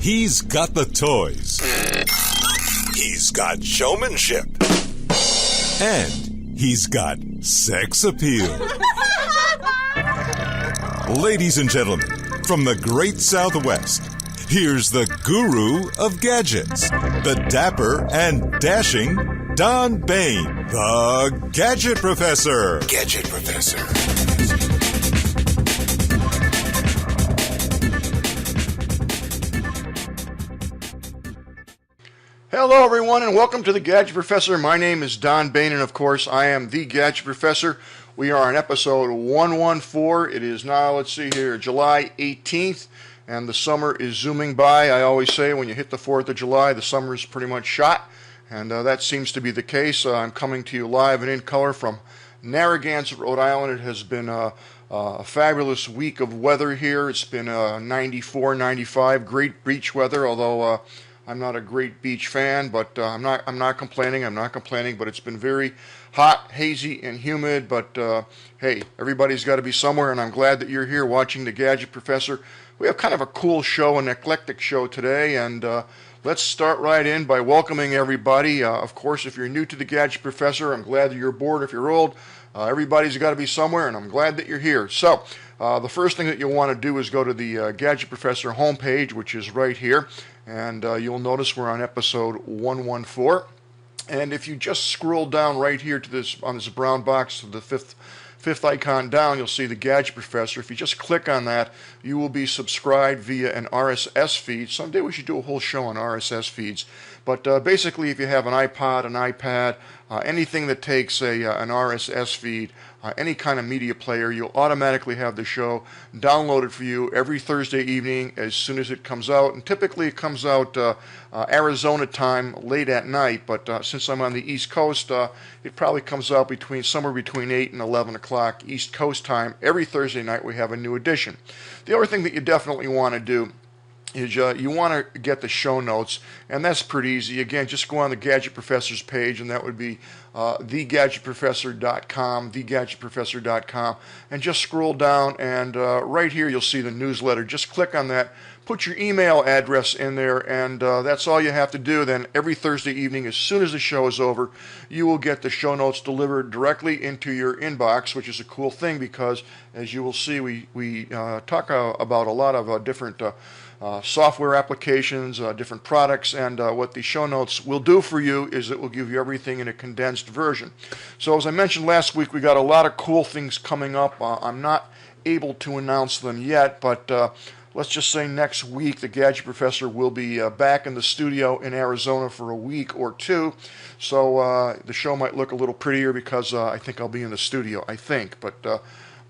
He's got the toys. He's got showmanship. And he's got sex appeal. Ladies and gentlemen, from the great Southwest, here's the guru of gadgets, the dapper and dashing Don Baine, the Gadget Professor. Gadget Professor. Hello everyone and welcome to the Gadget Professor. My name is Don Baine and of course I am the Gadget Professor. We are on episode 114. It is now, let's see here, July 18th and the summer is zooming by. I always say when you hit the 4th of July the summer is pretty much shot and that seems to be the case. I'm coming to you live and in color from Narragansett, Rhode Island. It has been a fabulous week of weather here. It's been 94, 95, great beach weather, although I'm not a great beach fan, but I'm not complaining. But it's been very hot, hazy, and humid. But hey, everybody's got to be somewhere, and I'm glad that you're here watching the Gadget Professor. We have kind of a cool show, an eclectic show today, and let's start right in by welcoming everybody. Of course, if you're new to the Gadget Professor, I'm glad that you're bored. If you're old, everybody's got to be somewhere, and I'm glad that you're here. So the first thing that you'll want to do is go to the Gadget Professor homepage, which is right here. And you'll notice we're on episode 114. And if you just scroll down right here to this on this brown box to the fifth icon down, you'll see the Gadget Professor. If you just click on that, you will be subscribed via an RSS feed. Someday we should do a whole show on RSS feeds. But basically, if you have an iPod, an iPad, anything that takes an RSS feed, any kind of media player, you'll automatically have the show downloaded for you every Thursday evening as soon as it comes out. And typically it comes out Arizona time late at night, but since I'm on the East Coast, it probably comes out somewhere between 8 and 11 o'clock East Coast time. Every Thursday night we have a new edition. The other thing that you definitely want to do is you want to get the show notes, and that's pretty easy. Again, just go on the Gadget Professor's page, and that would be thegadgetprofessor.com, and just scroll down, and right here you'll see the newsletter. Just click on that, put your email address in there, and that's all you have to do. Then every Thursday evening, as soon as the show is over, you will get the show notes delivered directly into your inbox, which is a cool thing because, as you will see, we talk about a lot of different software applications, different products, and what the show notes will do for you is it will give you everything in a condensed version. So as I mentioned last week, we got a lot of cool things coming up. I'm not able to announce them yet, but let's just say next week the Gadget Professor will be back in the studio in Arizona for a week or two. So the show might look a little prettier because I think I'll be in the studio, but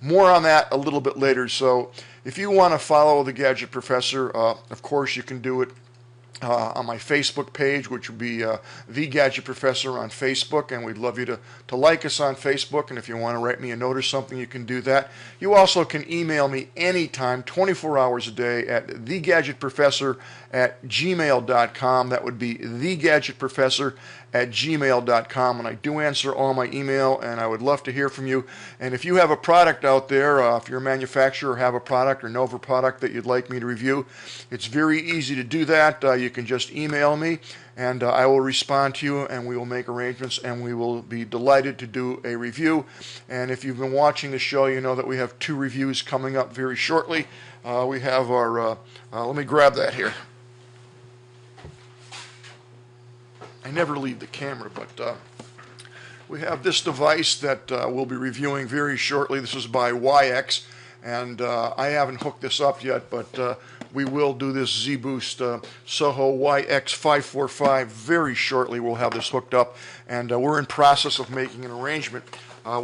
more on that a little bit later. So if you want to follow the Gadget Professor, of course you can do it on my Facebook page, which will be The Gadget Professor on Facebook, and we'd love you to like us on Facebook, and if you want to write me a note or something, you can do that. You also can email me anytime, 24 hours a day, at thegadgetprofessor@gmail.com. That would be thegadgetprofessor@gmail.com, and I do answer all my email, and I would love to hear from you. And if you have a product out there, if you're a manufacturer or have a product or know of a product that you'd like me to review, it's very easy to do that. You can just email me, and I will respond to you, and we will make arrangements, and we will be delighted to do a review. And if you've been watching the show, you know that we have 2 reviews coming up very shortly. We have our, let me grab that here. I never leave the camera, but we have this device that we'll be reviewing very shortly. This is by YX, and I haven't hooked this up yet, but we will do this Zboost Soho YX545 very shortly. We'll have this hooked up, and we're in process of making an arrangement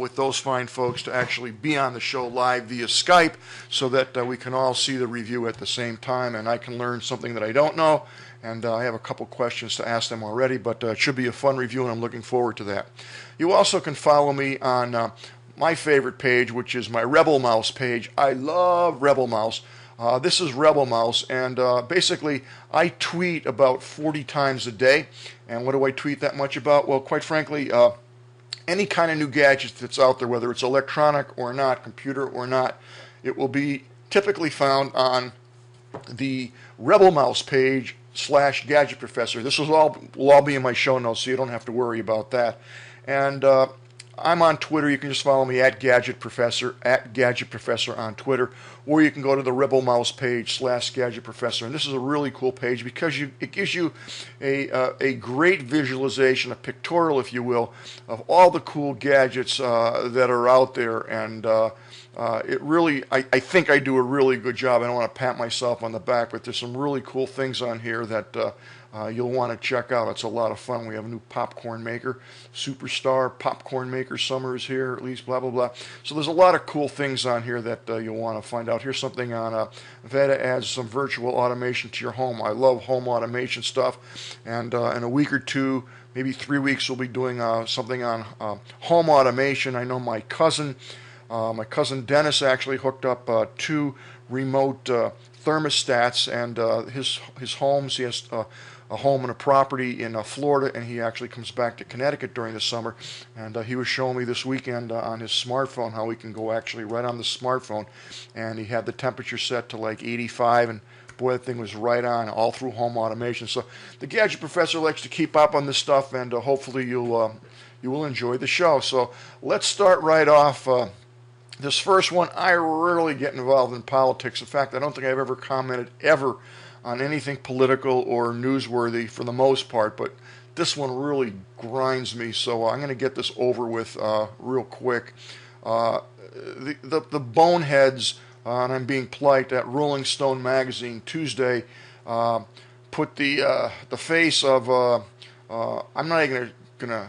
with those fine folks to actually be on the show live via Skype so that we can all see the review at the same time, and I can learn something that I don't know. And I have a couple questions to ask them already, but it should be a fun review, and I'm looking forward to that. You also can follow me on my favorite page, which is my Rebel Mouse page. I love Rebel Mouse. This is Rebel Mouse, and basically I tweet about 40 times a day. And what do I tweet that much about? Well, quite frankly, any kind of new gadget that's out there, whether it's electronic or not, computer or not, it will be typically found on the Rebel Mouse page / Gadget Professor. This will all be in my show notes, so you don't have to worry about that. And I'm on Twitter. You can just follow me at Gadget Professor on Twitter, or you can go to the Rebel Mouse page / Gadget Professor. And this is a really cool page because it gives you a great visualization, a pictorial, if you will, of all the cool gadgets that are out there. And it really, I think I do a really good job. I don't want to pat myself on the back, but there's some really cool things on here that you'll want to check out. It's a lot of fun. We have a new popcorn maker, Superstar Popcorn Maker Summer is here, at least, blah, blah, blah. So there's a lot of cool things on here that you'll want to find out. Here's something on Veda adds some virtual automation to your home. I love home automation stuff. And in a week or two, maybe 3 weeks, we'll be doing something on home automation. I know my cousin Dennis actually hooked up 2 remote thermostats, and his homes, he has a home and a property in Florida, and he actually comes back to Connecticut during the summer, and he was showing me this weekend on his smartphone how he can go actually right on the smartphone, and he had the temperature set to like 85, and boy, that thing was right on, all through home automation. So the Gadget Professor likes to keep up on this stuff, and hopefully you will enjoy the show. So let's start right off. This first one, I rarely get involved in politics. In fact, I don't think I've ever commented on anything political or newsworthy for the most part, but this one really grinds me, so I'm going to get this over with real quick. The boneheads, and I'm being polite, at Rolling Stone magazine Tuesday put the face of, I'm not even going to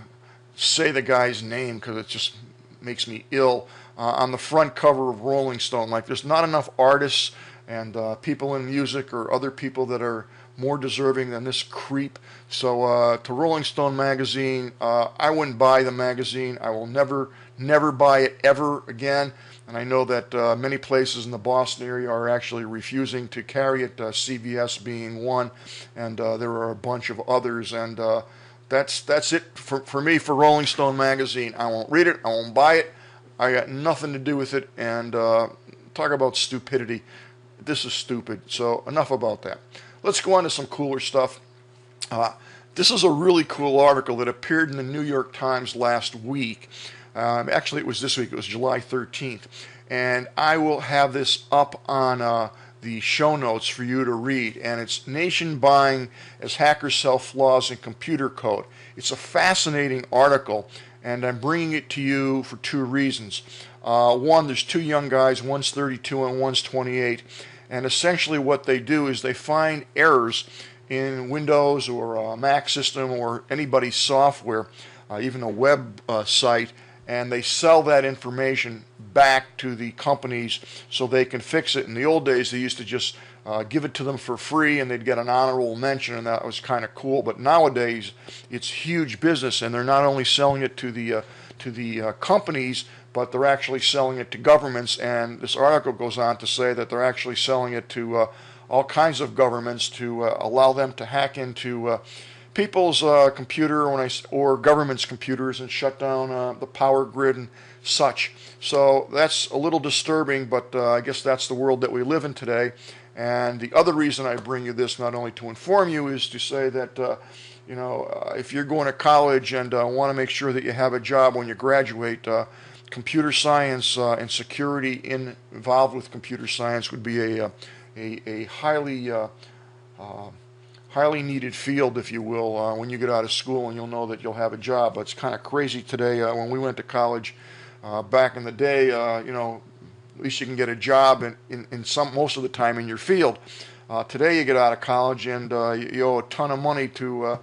say the guy's name because it just makes me ill, on the front cover of Rolling Stone. Like, there's not enough artists and people in music or other people that are more deserving than this creep. So to Rolling Stone magazine, I wouldn't buy the magazine. I will never buy it ever again. And I know that many places in the Boston area are actually refusing to carry it, CVS being one, and there are a bunch of others. And that's it for me for Rolling Stone magazine. I won't read it. I won't buy it. I got nothing to do with it. And talk about stupidity. This is stupid. So enough about that. Let's go on to some cooler stuff. This is a really cool article that appeared in the New York Times last week. Actually, it was this week. It was July 13th. And I will have this up on the show notes for you to read. And it's Nation Buying as Hackers Sell Flaws in Computer Code. It's a fascinating article, and I'm bringing it to you for 2 reasons. One, there's 2 young guys, one's 32 and one's 28. And essentially what they do is they find errors in Windows or a Mac system or anybody's software, even a web site, and they sell that information back to the companies so they can fix it. In the old days, they used to just give it to them for free, and they'd get an honorable mention, and that was kind of cool. But nowadays, it's huge business, and they're not only selling it to the companies, but they're actually selling it to governments. And this article goes on to say that they're actually selling it to all kinds of governments to allow them to hack into people's computer or government's computers and shut down the power grid and such. So that's a little disturbing, but I guess that's the world that we live in today. And the other reason I bring you this, not only to inform you, is to say that if you're going to college and want to make sure that you have a job when you graduate, computer science and security involved with computer science would be a highly needed field, if you will, when you get out of school, and you'll know that you'll have a job. But it's kind of crazy today. When we went to college back in the day, at least you can get a job in most of the time in your field. Today you get out of college and you owe a ton of money to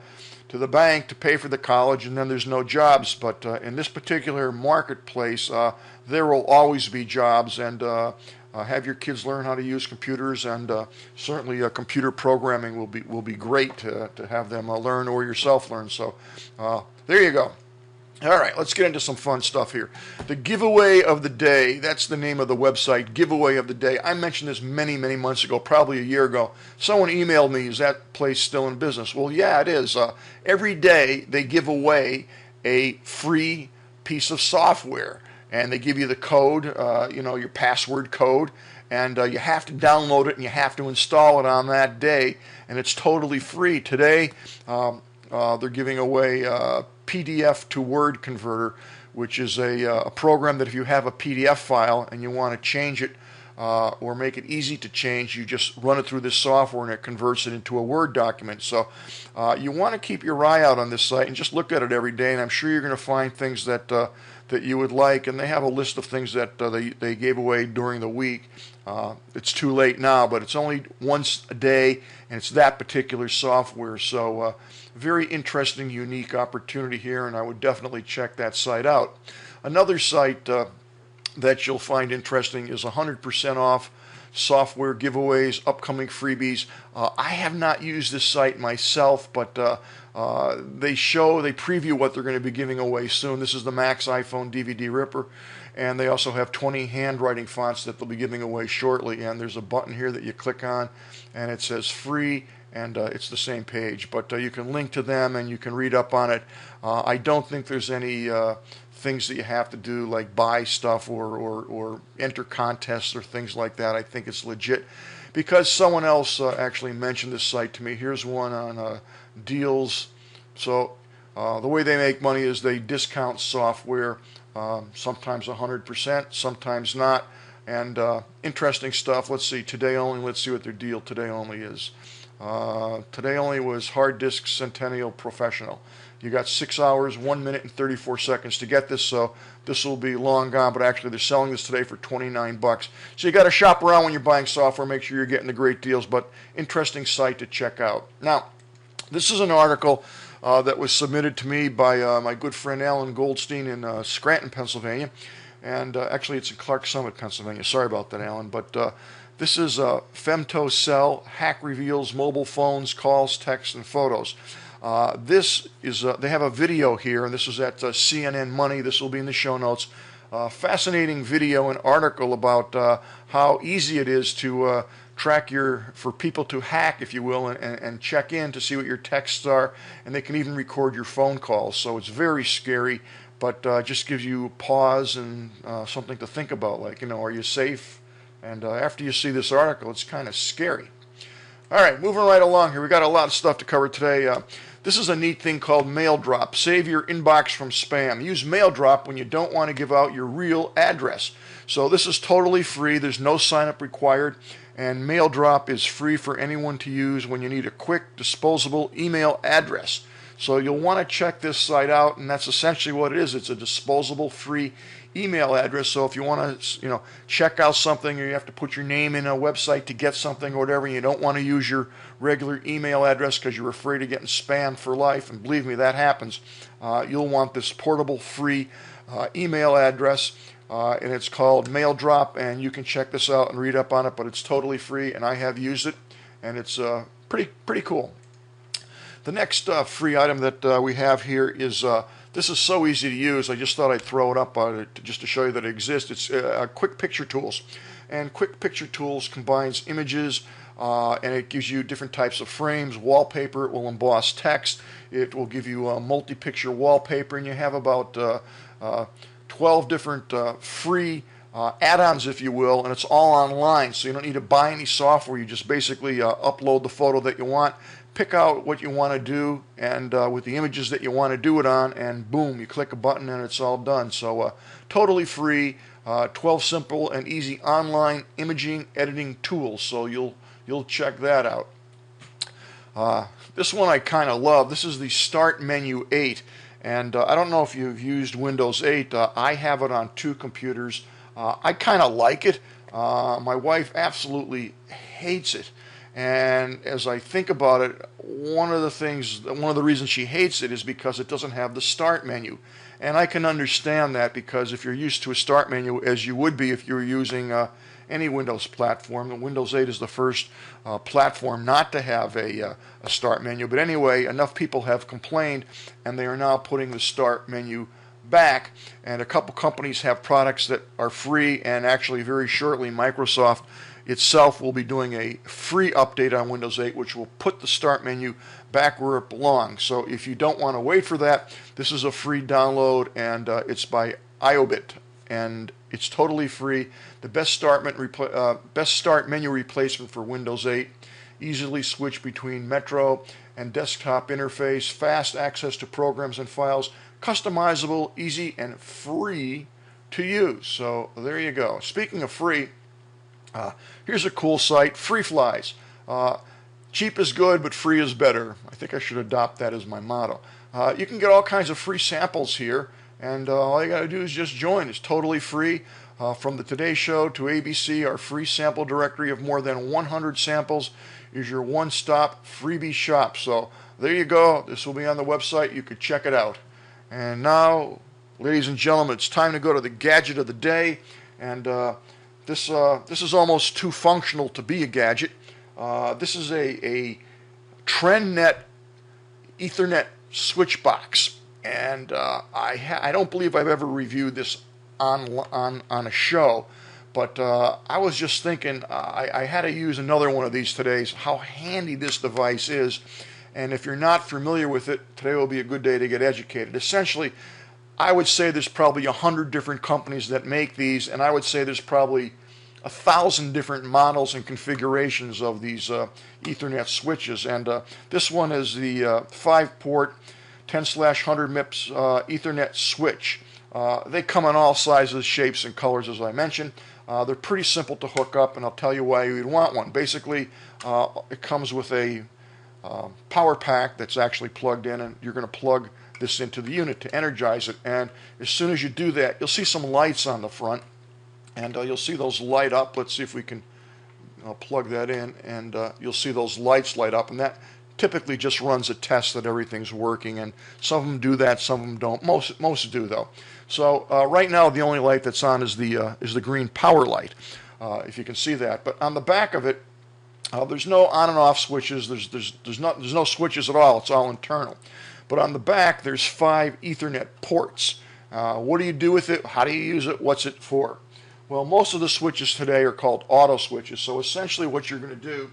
the bank to pay for the college, and then there's no jobs. But in this particular marketplace, there will always be jobs, and have your kids learn how to use computers, and certainly computer programming will be great to have them learn, or yourself learn. So there you go. All right, let's get into some fun stuff here. The giveaway of the day, that's the name of the website, giveaway of the day. I mentioned this many, many months ago, probably a year ago. Someone emailed me, is that place still in business? Well, yeah, it is. Every day they give away a free piece of software. and they give you the code, your password code, and you have to download it and you have to install it on that day, and it's totally free. Today, they're giving away PDF to Word converter, which is a program that if you have a PDF file and you want to change it or make it easy to change, you just run it through this software and it converts it into a Word document. So you want to keep your eye out on this site and just look at it every day, and I'm sure you're going to find things that you would like, and they have a list of things that they gave away during the week. It's too late now, but it's only once a day, and it's that particular software. So very interesting, unique opportunity here, and I would definitely check that site out. Another site that you'll find interesting is 100% off software giveaways, upcoming freebies. I have not used this site myself, but they preview what they're going to be giving away soon. This is the Max iPhone DVD Ripper, and they also have 20 handwriting fonts that they'll be giving away shortly. And there's a button here that you click on, and it says free, and it's the same page. But you can link to them, and you can read up on it. I don't think there's any things that you have to do like buy stuff or enter contests or things like that. I think it's legit because someone else actually mentioned this site to me. Here's one on deals. So the way they make money is they discount software, sometimes 100%, sometimes not. And interesting stuff. Let's see, today only. Let's see what their deal today only is. Today only was hard disk Centennial Professional. You got 6 hours, 1 minute, and 34 seconds to get this, so this will be long gone, but actually they're selling this today for $29. So you got to shop around when you're buying software, make sure you're getting the great deals, but interesting site to check out. Now, this is an article that was submitted to me by my good friend Alan Goldstein in Scranton, Pennsylvania, and actually it's in Clark Summit, Pennsylvania. Sorry about that, Alan, but this is femtocell, hack reveals mobile phones, calls, texts, and photos. This is they have a video here, and this is at CNN Money. This will be in the show notes. Fascinating video and article about how easy it is to track for people to hack, if you will, and check in to see what your texts are, and they can even record your phone calls. So it's very scary, but just gives you pause and something to think about, like, are you safe? And after you see this article, it's kind of scary. All right, moving right along here. We got a lot of stuff to cover today. This is a neat thing called maildrop. Save your inbox from spam. Use maildrop when you don't want to give out your real address. So this is totally free. There's no sign up required. And maildrop is free for anyone to use when you need a quick, disposable email address. So you'll want to check this site out, and that's essentially what it is. It's a disposable, free email address. So if you want to, check out something, or you have to put your name in a website to get something or whatever, and you don't want to use your regular email address because you're afraid of getting spammed for life, and believe me, that happens, you'll want this portable, free email address, and it's called maildrop, and you can check this out and read up on it, but it's totally free, and I have used it, and it's pretty cool. The next free item that we have here is, this is so easy to use, I just thought I'd throw it up just to show you that it exists. It's Quick Picture Tools. And Quick Picture Tools combines images, and it gives you different types of frames, wallpaper. It will emboss text. It will give you a multi-picture wallpaper, and you have about 12 different free add-ons, if you will, and it's all online, so you don't need to buy any software. You just basically upload the photo that you want, pick out what you want to do, and with the images that you want to do it on, and boom, you click a button and it's all done. So totally free, 12 simple and easy online imaging editing tools. So you'll check that out. This one I kind of love. This is the Start Menu 8, and I don't know if you've used Windows 8. I have it on 2 computers. I kind of like it. My wife absolutely hates it. And as I think about it, one of the reasons she hates it is because it doesn't have the start menu. And I can understand that, because if you're used to a start menu, as you would be if you were using any Windows platform, and Windows 8 is the first platform not to have a start menu. But anyway, enough people have complained, and they are now putting the start menu back. And a couple companies have products that are free, and actually very shortly Microsoft itself will be doing a free update on Windows 8, which will put the start menu back where it belongs. So if you don't want to wait for that, this is a free download, and it's by IOBIT, and it's totally free. The best start menu replacement for Windows 8. Easily switch between Metro and desktop interface. Fast access to programs and files. Customizable, easy, and free to use. So there you go. Speaking of free, here's a cool site, Freeflys. Cheap is good, but free is better. I think I should adopt that as my motto. You can get all kinds of free samples here, and all you got to do is just join. It's totally free. From the Today Show to ABC, our free sample directory of more than 100 samples is your one-stop freebie shop. So there you go. This will be on the website. You could check it out. And now, ladies and gentlemen, it's time to go to the gadget of the day. And this is almost too functional to be a gadget. This is a TRENDnet Ethernet switch box, and I don't believe I've ever reviewed this on a show, but I was just thinking I had to use another one of these today. How handy this device is, and if you're not familiar with it, today will be a good day to get educated. Essentially, I would say there's probably 100 different companies that make these, and I would say there's probably 1,000 different models and configurations of these Ethernet switches, and this one is the 5-port 10/100 MIPS Ethernet switch. They come in all sizes, shapes, and colors, as I mentioned. They're pretty simple to hook up, and I'll tell you why you'd want one. Basically, it comes with a power pack that's actually plugged in, and you're going to plug this into the unit to energize it. And as soon as you do that, you'll see some lights on the front, and you'll see those light up. Let's see if we can plug that in, and you'll see those lights light up, and that typically just runs a test that everything's working, and some of them do that, some of them don't. Most do, though. So right now the only light that's on is the green power light, if you can see that. But on the back of it, there's no on and off switches. There's no switches at all. It's all internal. But on the back, there's 5 Ethernet ports. What do you do with it? How do you use it? What's it for? Well, most of the switches today are called auto switches. So essentially what you're going to do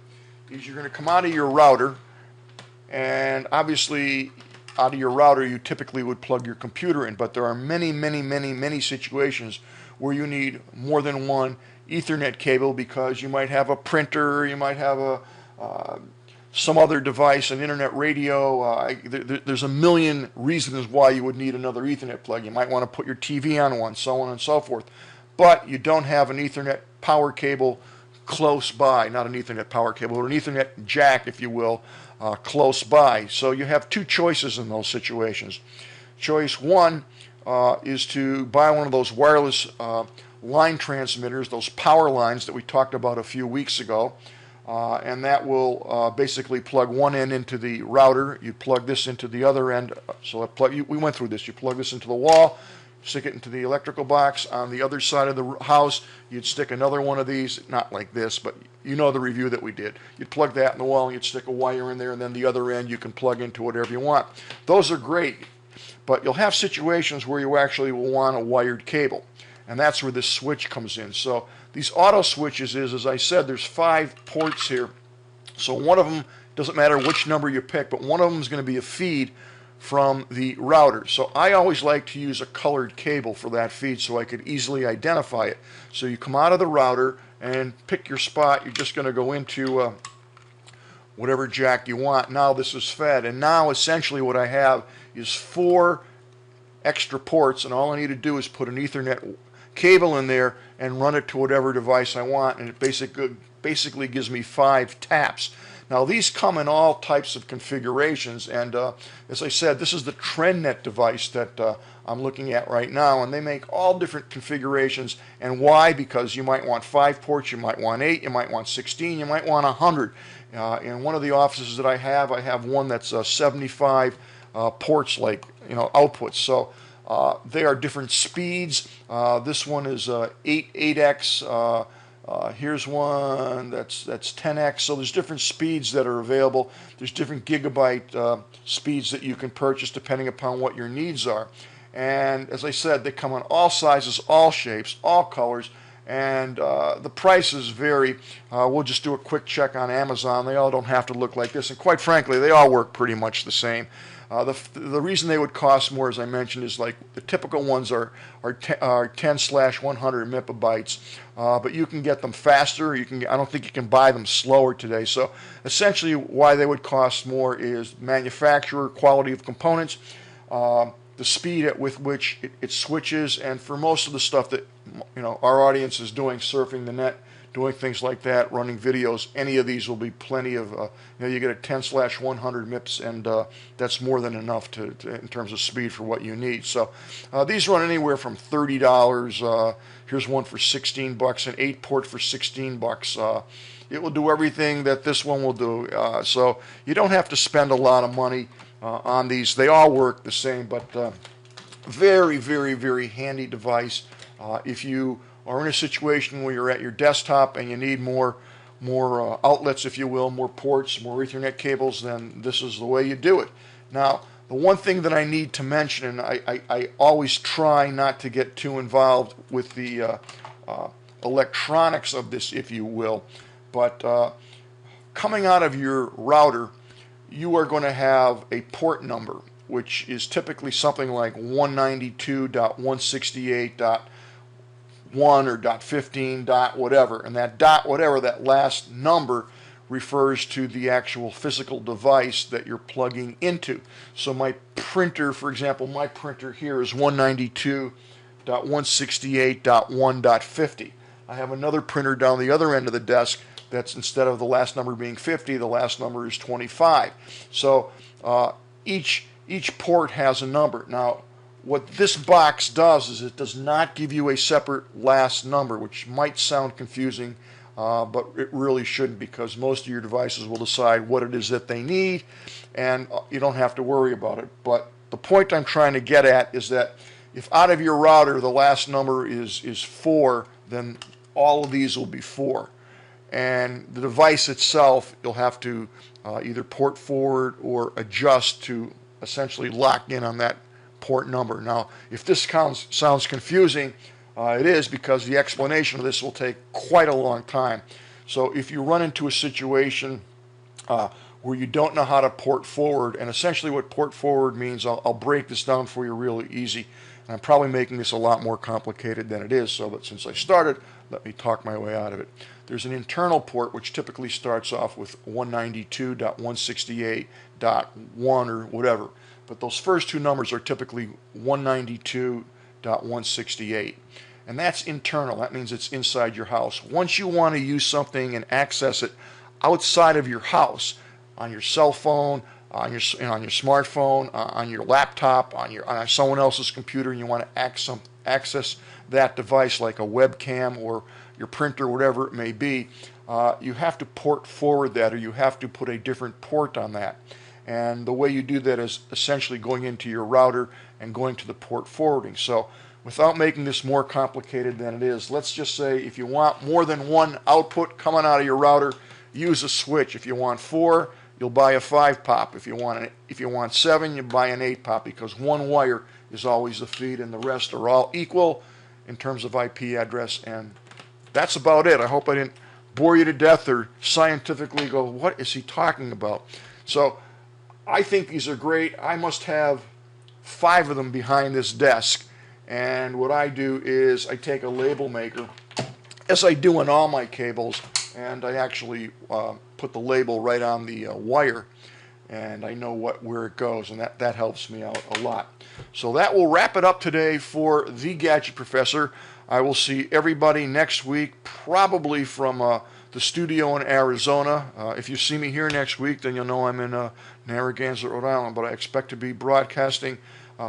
is you're going to come out of your router, and obviously out of your router you typically would plug your computer in, but there are many situations where you need more than one Ethernet cable because you might have a printer, you might have some other device, an internet radio. There's a million reasons why you would need another Ethernet plug. You might want to put your TV on one, so on and so forth. But you don't have an Ethernet power cable close by, not an Ethernet power cable, but an Ethernet jack, if you will, close by. So you have 2 choices in those situations. Choice 1 is to buy one of those wireless line transmitters, those power lines that we talked about a few weeks ago, and that will basically plug one end into the router. You plug this into the other end. So we went through this. You plug this into the wall, stick it into the electrical box. On the other side of the house, you'd stick another one of these, not like this, but you know the review that we did. You'd plug that in the wall, and you'd stick a wire in there, and then the other end you can plug into whatever you want. Those are great, but you'll have situations where you actually will want a wired cable, and that's where this switch comes in. So these auto switches as I said, there's 5 ports here. So one of them, doesn't matter which number you pick, but one of them is going to be a feed from the router. So I always like to use a colored cable for that feed so I could easily identify it. So you come out of the router and pick your spot. You're just going to go into whatever jack you want. Now this is fed, and now essentially what I have is 4 extra ports, and all I need to do is put an Ethernet cable in there and run it to whatever device I want, and it basically gives me 5 taps. Now these come in all types of configurations, and as I said, this is the TRENDnet device that I'm looking at right now, and they make all different configurations. And why? Because you might want 5 ports, you might want 8, you might want 16, you might want 100. In one of the offices that I have one that's 75 ports, like outputs. So they are different speeds. This one is 8x. Here's one that's 10x. So there's different speeds that are available. There's different gigabyte speeds that you can purchase depending upon what your needs are. And as I said, they come in all sizes, all shapes, all colors, and the prices vary. We'll just do a quick check on Amazon. They all don't have to look like this, and quite frankly, they all work pretty much the same. The reason they would cost more, as I mentioned, is like the typical ones are 10/100 megabytes, but you can get them faster. I don't think you can buy them slower today. So essentially, why they would cost more is manufacturer, quality of components, the speed with which it switches, and for most of the stuff that our audience is doing, surfing the net, doing things like that, running videos, any of these will be plenty of, you get a 10/100 MIPS, and that's more than enough in terms of speed for what you need. So these run anywhere from $30. Here's one for $16, an 8-port for $16. It will do everything that this one will do. So you don't have to spend a lot of money on these. They all work the same, but very, very, very handy device. If you are in a situation where you're at your desktop and you need more outlets, if you will, more ports, more Ethernet cables, then this is the way you do it. Now, the one thing that I need to mention, and I always try not to get too involved with the electronics of this, if you will, but coming out of your router, you are going to have a port number, which is typically something like 192.168.1 or .15 whatever, and that whatever, that last number, refers to the actual physical device that you're plugging into. So my printer, for example, my printer here is 192.168.1.50. I have another printer down the other end of the desk that's, instead of the last number being 50, the last number is 25. So each port has a number. Now, what this box does is it does not give you a separate last number, which might sound confusing, but it really shouldn't, because most of your devices will decide what it is that they need, and you don't have to worry about it. But the point I'm trying to get at is that if out of your router the last number is 4, then all of these will be 4. And the device itself, you'll have to either port forward or adjust to essentially lock in on that port number. Now, if this sounds confusing, it is, because the explanation of this will take quite a long time. So if you run into a situation where you don't know how to port forward, and essentially what port forward means, I'll break this down for you really easy, and I'm probably making this a lot more complicated than it is, so that since I started, let me talk my way out of it. There's an internal port which typically starts off with 192.168.1 or whatever. But those first two numbers are typically 192.168. And that's internal. That means it's inside your house. Once you want to use something and access it outside of your house, on your cell phone, on your smartphone, on your laptop, on someone else's computer, and you want to access that device like a webcam or your printer, whatever it may be, you have to port forward that, or you have to put a different port on that. And the way you do that is essentially going into your router and going to the port forwarding. So without making this more complicated than it is, let's just say if you want more than one output coming out of your router, use a switch. If you want 4, you'll buy a 5-pop. If you want 7, you buy an 8-pop, because one wire is always the feed and the rest are all equal in terms of IP address. And that's about it. I hope I didn't bore you to death or scientifically go, what is he talking about? So I think these are great. I must have 5 of them behind this desk. And what I do is I take a label maker, as I do in all my cables, and I actually put the label right on the wire, and I know where it goes, and that helps me out a lot. So that will wrap it up today for the Gadget Professor. I will see everybody next week, probably from the studio in Arizona. If you see me here next week, then you'll know I'm in Narragansett, Rhode Island, but I expect to be broadcasting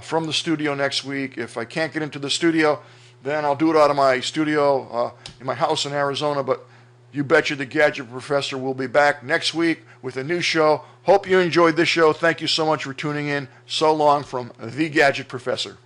from the studio next week. If I can't get into the studio, then I'll do it out of my studio in my house in Arizona, but you betcha the Gadget Professor will be back next week with a new show. Hope you enjoyed this show. Thank you so much for tuning in. So long from the Gadget Professor.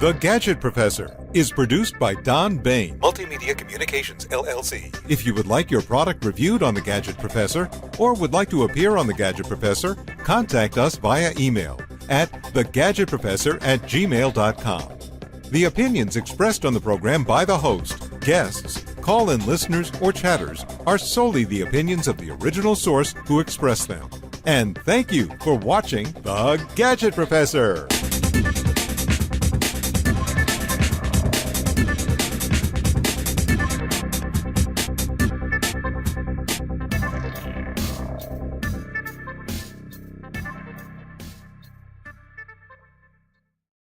The Gadget Professor is produced by Don Baine, Multimedia Communications, LLC. If you would like your product reviewed on The Gadget Professor, or would like to appear on The Gadget Professor, contact us via email at thegadgetprofessor@gmail.com. The opinions expressed on the program by the host, guests, call-in listeners or chatters are solely the opinions of the original source who expressed them. And thank you for watching The Gadget Professor.